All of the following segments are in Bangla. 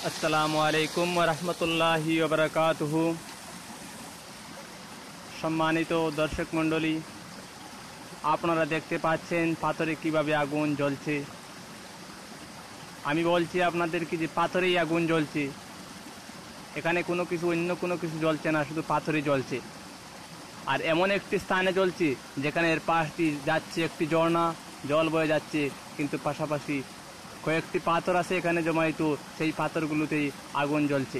আসসালামু আলাইকুম ওয়া রাহমাতুল্লাহি ওয়া বারাকাতুহু। সম্মানিত দর্শক মণ্ডলী, আপনারা দেখতে পাচ্ছেন পাথরে কিভাবে আগুন জ্বলছে। আমি বলছি আপনাদেরকে যে পাথরেই আগুন জ্বলছে, এখানে অন্য কোনো কিছু জ্বলছে না, শুধু পাথরই জ্বলছে। আর এমন একটি স্থানে জ্বলছে যেখানে এর পাশ দিয়ে যাচ্ছে একটি ঝর্ণা, জল বয়ে যাচ্ছে, কিন্তু পাশাপাশি কয়েকটি পাথর আছে এখানে জমায়িত, সেই পাথরগুলোতেই আগুন জ্বলছে।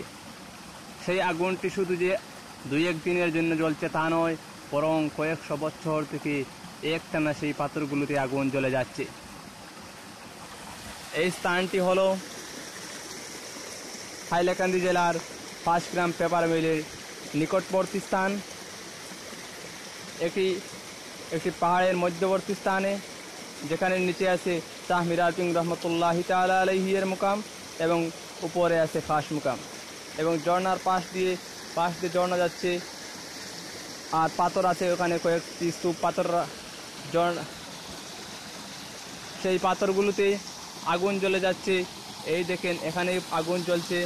সেই আগুনটি শুধু যে দুই এক দিনের জন্য জ্বলছে তা নয়, বরং কয়েকশো বছর থেকে একটানা সেই পাথরগুলোতে আগুন জ্বলে যাচ্ছে। এই স্থানটি হলো হাইলাকান্দি জেলার 5 গ্রাম পেপার মিলের নিকটবর্তী স্থান। একটি পাহাড়ের মধ্যবর্তী স্থানে, যেখানে নিচে আছে শাহ মিরাজ রহমতুল্লাহি তাআলা আলাইহি এর মুকাম এবং উপরে আছে খাস মুকাম, এবং ঝর্ণার পাশ দিয়ে ঝর্ণা যাচ্ছে। আর পাথর আছে ওখানে কয়েকটি স্তূপ পাথর, সেই পাথরগুলোতে আগুন জ্বলে যাচ্ছে। এই দেখেন এখানে আগুন জ্বলছে।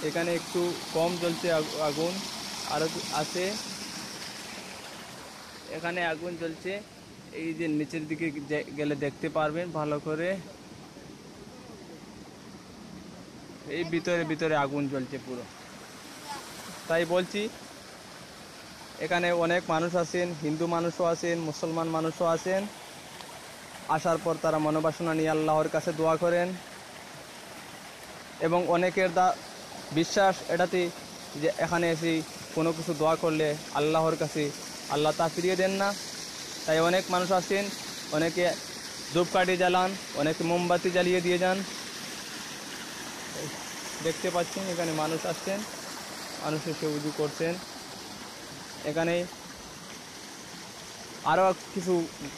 এখানে একটু কম জ্বলছে আগুন, আরো আছে। এখানে আগুন জ্বলছে, এই যে নিচের দিকে গেলে দেখতে পারবেন ভালো করে। এই ভিতরে আগুন জ্বলছে পুরো। তাই বলছি, এখানে অনেক মানুষ আছেন, হিন্দু মানুষও আছেন, মুসলমান মানুষও আছেন। আসার পর তারা মনোবাসনা নিয়ে আল্লাহর কাছে দোয়া করেন, এবং অনেকের বিশ্বাস এটাতে যে এখানে এসে কোনো কিছু দোয়া করলে আল্লাহর কাছে আল্লাহ তা ফিরিয়ে দেন না। তাই অনেক মানুষ আসেন, অনেকে ধূপকাঠি জ্বালান, অনেকে মোমবাতি জ্বালিয়ে দিয়ে যান। দেখতে পাচ্ছেন এখানে মানুষ আসছেন, মানুষ এসে উযু করছেন। এখানে আরও কিছু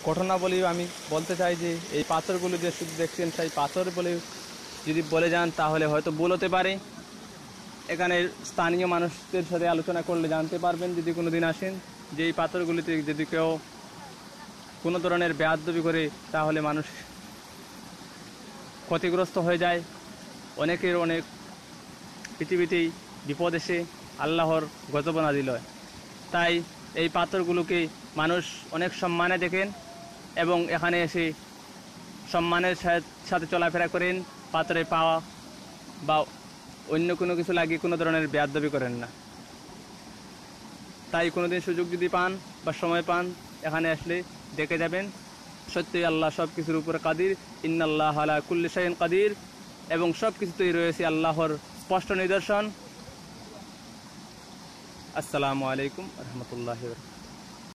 ঘটনা বলি আমি বলতে চাই যে এই পাথরগুলো যে শুধু দেখছেন, সেই পাথর বলে যদি বলে যান তাহলে হয়তো ভুল হতে পারে। এখানে স্থানীয় মানুষদের সাথে আলোচনা করলে জানতে পারবেন, যদি কোনো দিন আসেন, যে এই পাথরগুলিতে যদি কেউ কোনো ধরনের বেয়াদবি করে তাহলে মানুষ ক্ষতিগ্রস্ত হয়ে যায়। অনেকের অনেক পৃথিবীতেই বিপদ এসে আল্লাহর গজব নাযিল হয়। তাই এই পাথরগুলোকে মানুষ অনেক সম্মানে দেখেন, এবং এখানে এসে সম্মানের সাথে চলাফেরা করেন। পাথরে পাওয়া বা অন্য কোনো কিছু লাগিয়ে কোনো ধরনের বেয়াদবি করেন না। তাই কোনোদিন সুযোগ যদি পান বা সময় পান, এখানে আসলে দেখে যাবেন। সত্যি আল্লাহ সব কিছুর উপরে কাদির, ইন্নাল্লাহ আলা কুল্লি শাইইন কাদির, এবং সব কিছুতেই রয়েছে আল্লাহর স্পষ্ট নিদর্শন। আসসালামু আলাইকুম ওয়া রাহমাতুল্লাহি ওয়া বারাকাতুহু।